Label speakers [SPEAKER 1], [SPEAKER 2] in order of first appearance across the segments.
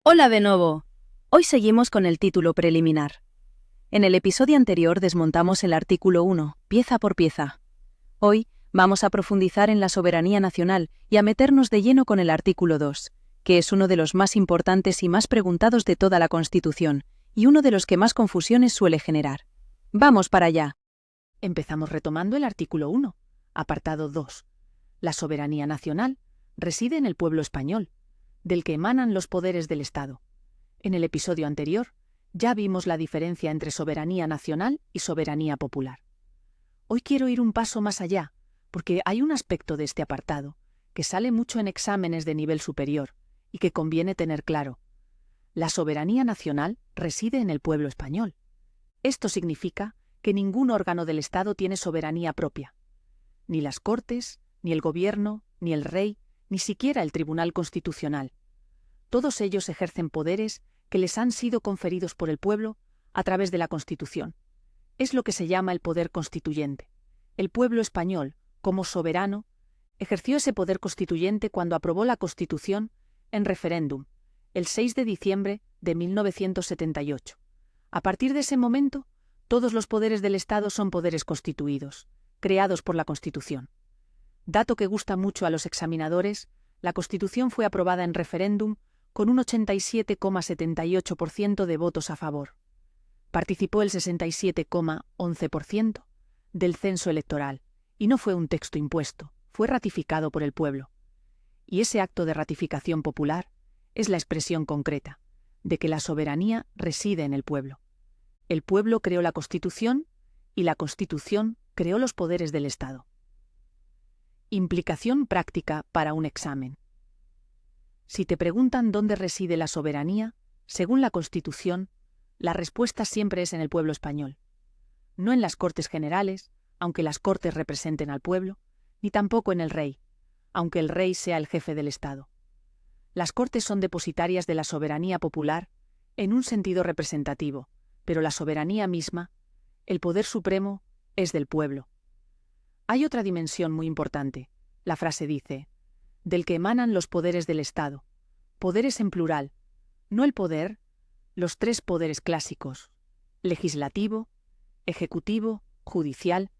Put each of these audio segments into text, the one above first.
[SPEAKER 1] Hola de nuevo. Hoy seguimos con el título preliminar. En el episodio anterior desmontamos el artículo 1, pieza por pieza. Hoy vamos a profundizar en la soberanía nacional y a meternos de lleno con el artículo 2, que es uno de los más importantes y más preguntados de toda la Constitución, y uno de los que más confusiones suele generar. ¡Vamos para allá!
[SPEAKER 2] Empezamos retomando el artículo 1, apartado 2. La soberanía nacional reside en el pueblo español, del que emanan los poderes del Estado. En el episodio anterior ya vimos la diferencia entre soberanía nacional y soberanía popular. Hoy quiero ir un paso más allá, porque hay un aspecto de este apartado que sale mucho en exámenes de nivel superior y que conviene tener claro. La soberanía nacional reside en el pueblo español. Esto significa que ningún órgano del Estado tiene soberanía propia. Ni las Cortes, ni el Gobierno, ni el Rey, ni siquiera el Tribunal Constitucional. Todos ellos ejercen poderes que les han sido conferidos por el pueblo a través de la Constitución. Es lo que se llama el poder constituyente. El pueblo español, como soberano, ejerció ese poder constituyente cuando aprobó la Constitución en referéndum, el 6 de diciembre de 1978. A partir de ese momento, todos los poderes del Estado son poderes constituidos, creados por la Constitución. Dato que gusta mucho a los examinadores, la Constitución fue aprobada en referéndum con un 87,78% de votos a favor. Participó el 67,11% del censo electoral, y no fue un texto impuesto, fue ratificado por el pueblo. Y ese acto de ratificación popular es la expresión concreta de que la soberanía reside en el pueblo. El pueblo creó la Constitución y la Constitución creó los poderes del Estado. Implicación práctica para un examen. Si te preguntan dónde reside la soberanía, según la Constitución, la respuesta siempre es en el pueblo español. No en las Cortes Generales, aunque las Cortes representen al pueblo, ni tampoco en el Rey, aunque el Rey sea el jefe del Estado. Las Cortes son depositarias de la soberanía popular en un sentido representativo, pero la soberanía misma, el poder supremo, es del pueblo. Hay otra dimensión muy importante. La frase dice, del que emanan los poderes del Estado. Poderes en plural, no el poder, los tres poderes clásicos, legislativo, ejecutivo, judicial,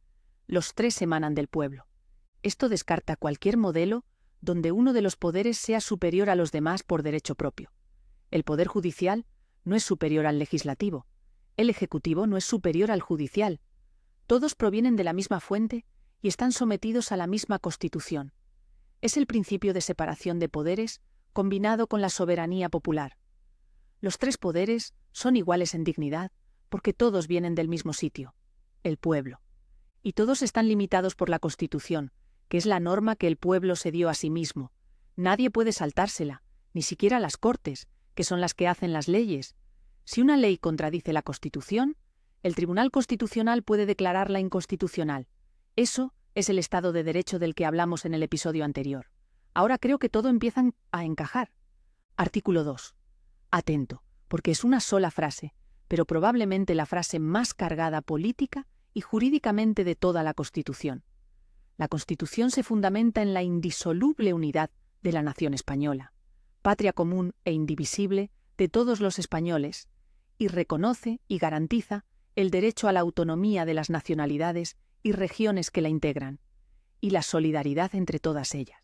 [SPEAKER 2] los tres emanan del pueblo. Esto descarta cualquier modelo donde uno de los poderes sea superior a los demás por derecho propio. El poder judicial no es superior al legislativo, el ejecutivo no es superior al judicial. Todos provienen de la misma fuente y están sometidos a la misma Constitución. Es el principio de separación de poderes combinado con la soberanía popular. Los tres poderes son iguales en dignidad porque todos vienen del mismo sitio, el pueblo. Y todos están limitados por la Constitución, que es la norma que el pueblo se dio a sí mismo. Nadie puede saltársela, ni siquiera las Cortes, que son las que hacen las leyes. Si una ley contradice la Constitución, el Tribunal Constitucional puede declararla inconstitucional. Eso es el Estado de Derecho del que hablamos en el episodio anterior. Ahora creo que todo empieza a encajar. Artículo 2. Atento, porque es una sola frase, pero probablemente la frase más cargada política y jurídicamente de toda la Constitución. La Constitución se fundamenta en la indisoluble unidad de la nación española, patria común e indivisible de todos los españoles, y reconoce y garantiza el derecho a la autonomía de las nacionalidades y regiones que la integran, y la solidaridad entre todas ellas.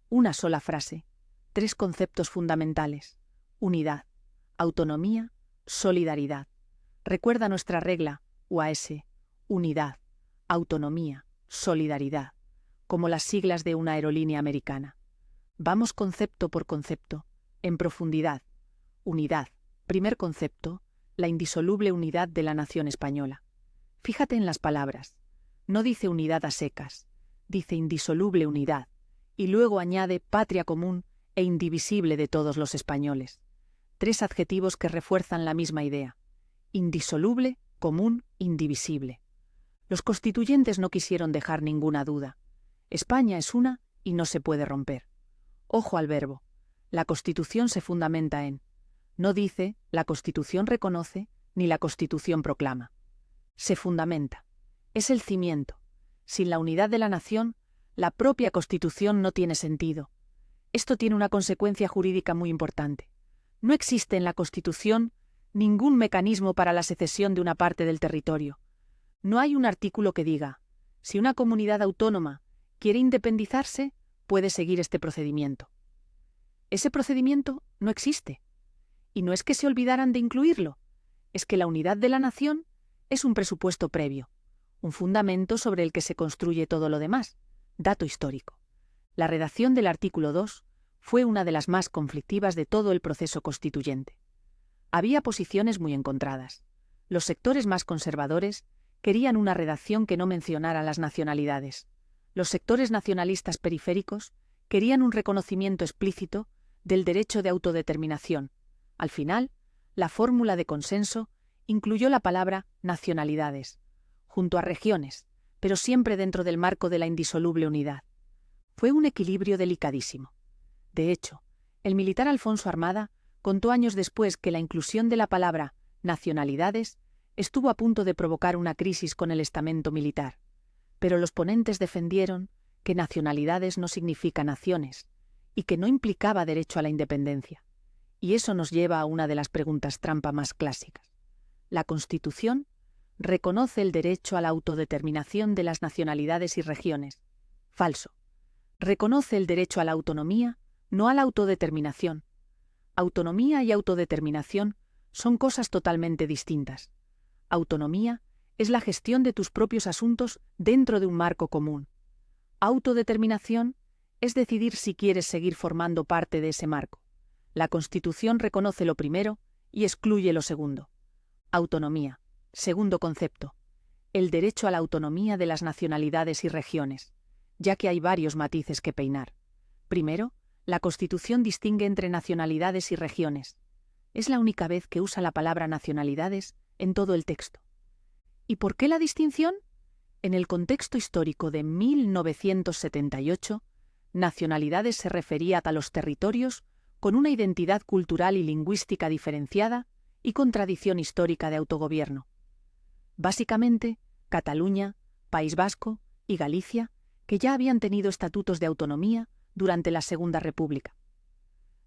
[SPEAKER 2] Una sola frase, tres conceptos fundamentales: unidad, autonomía, solidaridad. Recuerda nuestra regla, UAS, unidad, autonomía, solidaridad, como las siglas de una aerolínea americana. Vamos concepto por concepto, en profundidad. Unidad, primer concepto, la indisoluble unidad de la nación española. Fíjate en las palabras. No dice unidad a secas, dice indisoluble unidad, y luego añade patria común e indivisible de todos los españoles. Tres adjetivos que refuerzan la misma idea: indisoluble, común, indivisible. Los constituyentes no quisieron dejar ninguna duda. España es una y no se puede romper. Ojo al verbo. La Constitución se fundamenta en. No dice la Constitución reconoce ni la Constitución proclama. Se fundamenta. Es el cimiento. Sin la unidad de la nación, la propia Constitución no tiene sentido. Esto tiene una consecuencia jurídica muy importante. No existe en la Constitución ningún mecanismo para la secesión de una parte del territorio. No hay un artículo que diga, si una comunidad autónoma quiere independizarse, puede seguir este procedimiento. Ese procedimiento no existe. Y no es que se olvidaran de incluirlo, es que la unidad de la nación es un presupuesto previo, un fundamento sobre el que se construye todo lo demás. Dato histórico. La redacción del artículo 2 fue una de las más conflictivas de todo el proceso constituyente. Había posiciones muy encontradas. Los sectores más conservadores querían una redacción que no mencionara las nacionalidades. Los sectores nacionalistas periféricos querían un reconocimiento explícito del derecho de autodeterminación. Al final, la fórmula de consenso incluyó la palabra nacionalidades, junto a regiones, pero siempre dentro del marco de la indisoluble unidad. Fue un equilibrio delicadísimo. De hecho, el militar Alfonso Armada contó años después que la inclusión de la palabra nacionalidades estuvo a punto de provocar una crisis con el estamento militar, pero los ponentes defendieron que nacionalidades no significa naciones y que no implicaba derecho a la independencia. Y eso nos lleva a una de las preguntas trampa más clásicas. ¿La Constitución reconoce el derecho a la autodeterminación de las nacionalidades y regiones? Falso. Reconoce el derecho a la autonomía, no a la autodeterminación. Autonomía y autodeterminación son cosas totalmente distintas. Autonomía es la gestión de tus propios asuntos dentro de un marco común. Autodeterminación es decidir si quieres seguir formando parte de ese marco. La Constitución reconoce lo primero y excluye lo segundo. Autonomía. Segundo concepto. El derecho a la autonomía de las nacionalidades y regiones, ya que hay varios matices que peinar. Primero, la Constitución distingue entre nacionalidades y regiones. Es la única vez que usa la palabra nacionalidades en todo el texto. ¿Y por qué la distinción? En el contexto histórico de 1978, nacionalidades se refería a los territorios con una identidad cultural y lingüística diferenciada y con tradición histórica de autogobierno. Básicamente, Cataluña, País Vasco y Galicia, que ya habían tenido estatutos de autonomía durante la Segunda República.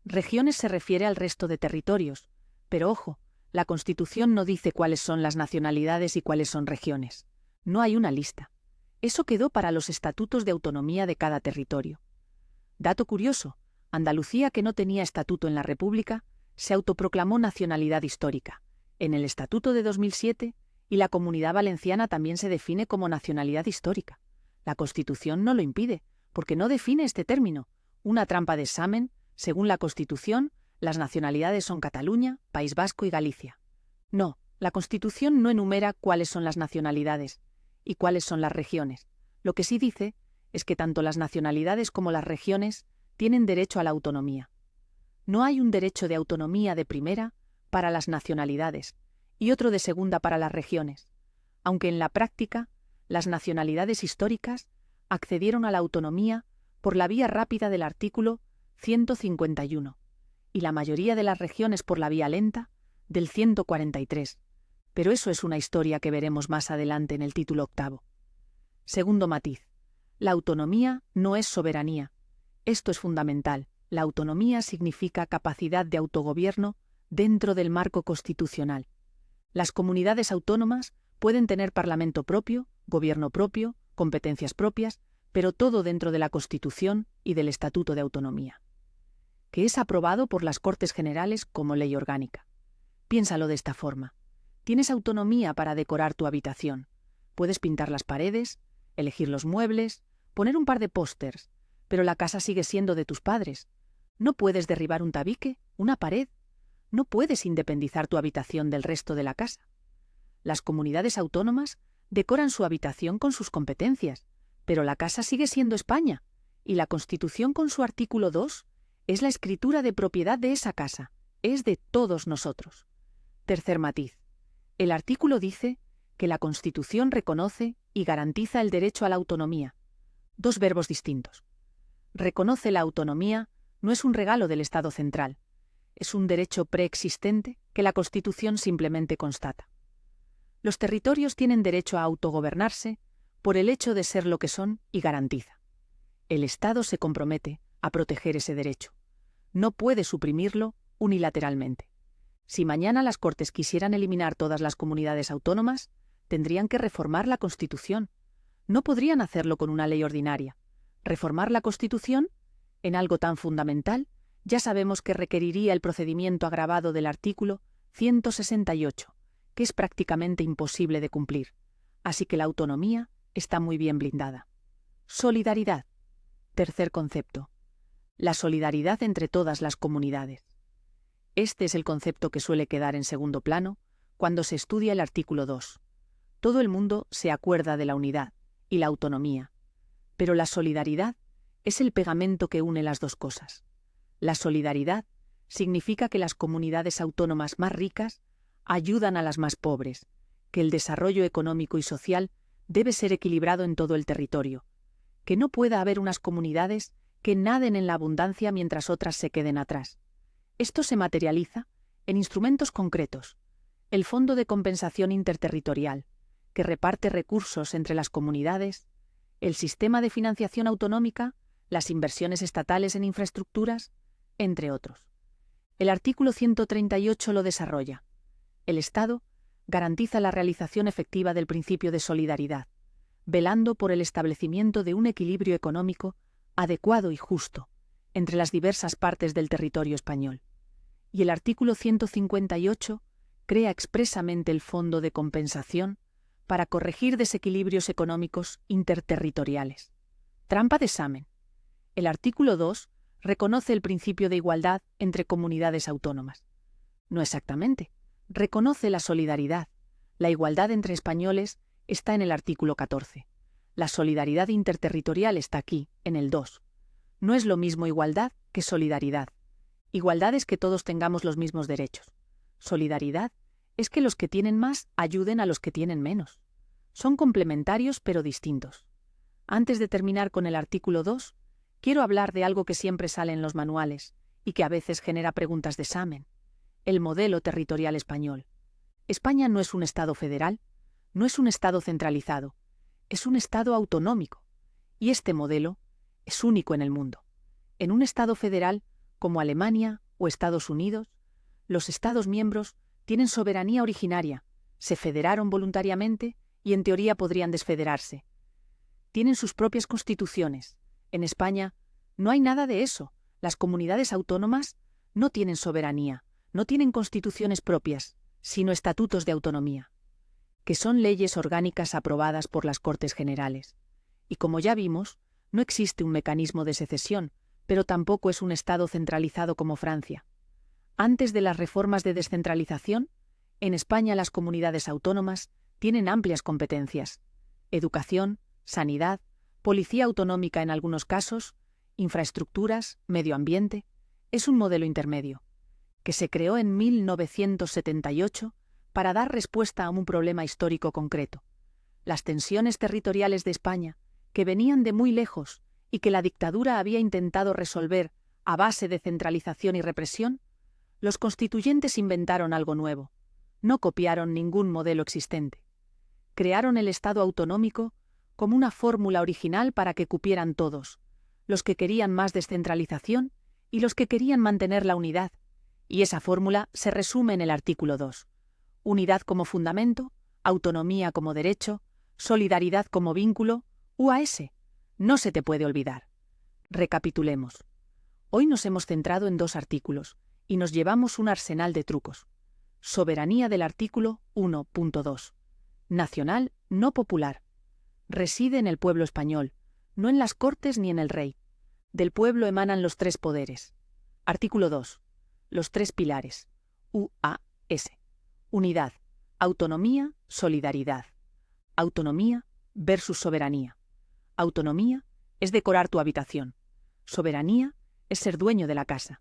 [SPEAKER 2] Regiones se refiere al resto de territorios, pero ojo, la Constitución no dice cuáles son las nacionalidades y cuáles son regiones. No hay una lista. Eso quedó para los estatutos de autonomía de cada territorio. Dato curioso, Andalucía, que no tenía estatuto en la República, se autoproclamó nacionalidad histórica, en el Estatuto de 2007, y la Comunidad Valenciana también se define como nacionalidad histórica. La Constitución no lo impide, porque no define este término. Una trampa de examen, según la Constitución, las nacionalidades son Cataluña, País Vasco y Galicia. No, la Constitución no enumera cuáles son las nacionalidades y cuáles son las regiones. Lo que sí dice es que tanto las nacionalidades como las regiones tienen derecho a la autonomía. No hay un derecho de autonomía de primera para las nacionalidades y otro de segunda para las regiones, aunque en la práctica las nacionalidades históricas accedieron a la autonomía por la vía rápida del artículo 151 y la mayoría de las regiones por la vía lenta del 143, pero eso es una historia que veremos más adelante en el título octavo. Segundo matiz. La autonomía no es soberanía. Esto es fundamental. La autonomía significa capacidad de autogobierno dentro del marco constitucional. Las comunidades autónomas pueden tener parlamento propio, gobierno propio, competencias propias, pero todo dentro de la Constitución y del Estatuto de Autonomía, que es aprobado por las Cortes Generales como ley orgánica. Piénsalo de esta forma. Tienes autonomía para decorar tu habitación. Puedes pintar las paredes, elegir los muebles, poner un par de pósters, pero la casa sigue siendo de tus padres. No puedes derribar un tabique, una pared. No puedes independizar tu habitación del resto de la casa. Las comunidades autónomas decoran su habitación con sus competencias, pero la casa sigue siendo España, y la Constitución con su artículo 2 es la escritura de propiedad de esa casa, es de todos nosotros. Tercer matiz. El artículo dice que la Constitución reconoce y garantiza el derecho a la autonomía. Dos verbos distintos. Reconoce la autonomía no es un regalo del Estado central, es un derecho preexistente que la Constitución simplemente constata. Los territorios tienen derecho a autogobernarse por el hecho de ser lo que son y garantiza. El Estado se compromete a proteger ese derecho. No puede suprimirlo unilateralmente. Si mañana las Cortes quisieran eliminar todas las comunidades autónomas, tendrían que reformar la Constitución. No podrían hacerlo con una ley ordinaria. Reformar la Constitución, en algo tan fundamental, ya sabemos que requeriría el procedimiento agravado del artículo 168, que es prácticamente imposible de cumplir. Así que la autonomía está muy bien blindada. Solidaridad. Tercer concepto. La solidaridad entre todas las comunidades. Este es el concepto que suele quedar en segundo plano cuando se estudia el artículo 2. Todo el mundo se acuerda de la unidad y la autonomía, pero la solidaridad es el pegamento que une las dos cosas. La solidaridad significa que las comunidades autónomas más ricas ayudan a las más pobres, que el desarrollo económico y social debe ser equilibrado en todo el territorio, que no pueda haber unas comunidades que naden en la abundancia mientras otras se queden atrás. Esto se materializa en instrumentos concretos: el Fondo de Compensación Interterritorial, que reparte recursos entre las comunidades, el sistema de financiación autonómica, las inversiones estatales en infraestructuras, entre otros. El artículo 138 lo desarrolla. El Estado garantiza la realización efectiva del principio de solidaridad, velando por el establecimiento de un equilibrio económico adecuado y justo entre las diversas partes del territorio español. Y el artículo 158 crea expresamente el Fondo de Compensación para corregir desequilibrios económicos interterritoriales. Trampa de examen. El artículo 2 reconoce el principio de igualdad entre comunidades autónomas. No exactamente. Reconoce la solidaridad. La igualdad entre españoles está en el artículo 14. La solidaridad interterritorial está aquí, en el 2. No es lo mismo igualdad que solidaridad. Igualdad es que todos tengamos los mismos derechos. Solidaridad es que los que tienen más ayuden a los que tienen menos. Son complementarios pero distintos. Antes de terminar con el artículo 2, quiero hablar de algo que siempre sale en los manuales y que a veces genera preguntas de examen: el modelo territorial español. España no es un Estado federal, no es un Estado centralizado, es un Estado autonómico, y este modelo es único en el mundo. En un Estado federal, como Alemania o Estados Unidos, los Estados miembros tienen soberanía originaria, se federaron voluntariamente y en teoría podrían desfederarse. Tienen sus propias constituciones. En España no hay nada de eso. Las comunidades autónomas no tienen soberanía, no tienen constituciones propias, sino estatutos de autonomía, que son leyes orgánicas aprobadas por las Cortes Generales. Y como ya vimos, no existe un mecanismo de secesión, pero tampoco es un Estado centralizado como Francia. Antes de las reformas de descentralización, en España las comunidades autónomas tienen amplias competencias: educación, sanidad, policía autonómica en algunos casos, infraestructuras, medio ambiente. Es un modelo intermedio, que se creó en 1978 para dar respuesta a un problema histórico concreto: las tensiones territoriales de España, que venían de muy lejos y que la dictadura había intentado resolver a base de centralización y represión. Los constituyentes inventaron algo nuevo. No copiaron ningún modelo existente. Crearon el Estado autonómico como una fórmula original para que cupieran todos, los que querían más descentralización y los que querían mantener la unidad. Y esa fórmula se resume en el artículo 2. Unidad como fundamento, autonomía como derecho, solidaridad como vínculo, UAS. No se te puede olvidar. Recapitulemos. Hoy nos hemos centrado en 2 artículos y nos llevamos un arsenal de trucos. Soberanía del artículo 1.2. Nacional, no popular. Reside en el pueblo español, no en las Cortes ni en el rey. Del pueblo emanan los 3 poderes. Artículo 2. Los 3 pilares. UAS. Unidad, autonomía, solidaridad. Autonomía versus soberanía. Autonomía es decorar tu habitación. Soberanía es ser dueño de la casa.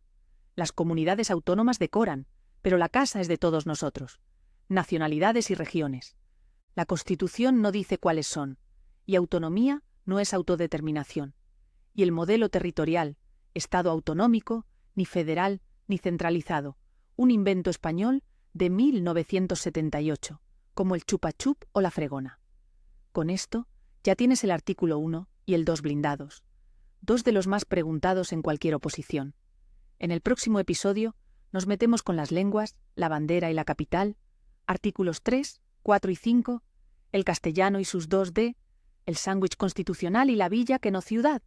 [SPEAKER 2] Las comunidades autónomas decoran, pero la casa es de todos nosotros. Nacionalidades y regiones. La Constitución no dice cuáles son, y autonomía no es autodeterminación. Y el modelo territorial, Estado autonómico, ni federal ni centralizado, un invento español de 1978, como el chupa-chup o la fregona. Con esto ya tienes el artículo 1 y el 2 blindados, 2 de los más preguntados en cualquier oposición. En el próximo episodio Nos metemos con las lenguas, la bandera y la capital, artículos 3, 4 y 5, el castellano y sus 2D, el sándwich constitucional y la villa que no ciudad.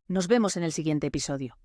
[SPEAKER 2] Nos vemos en el siguiente episodio.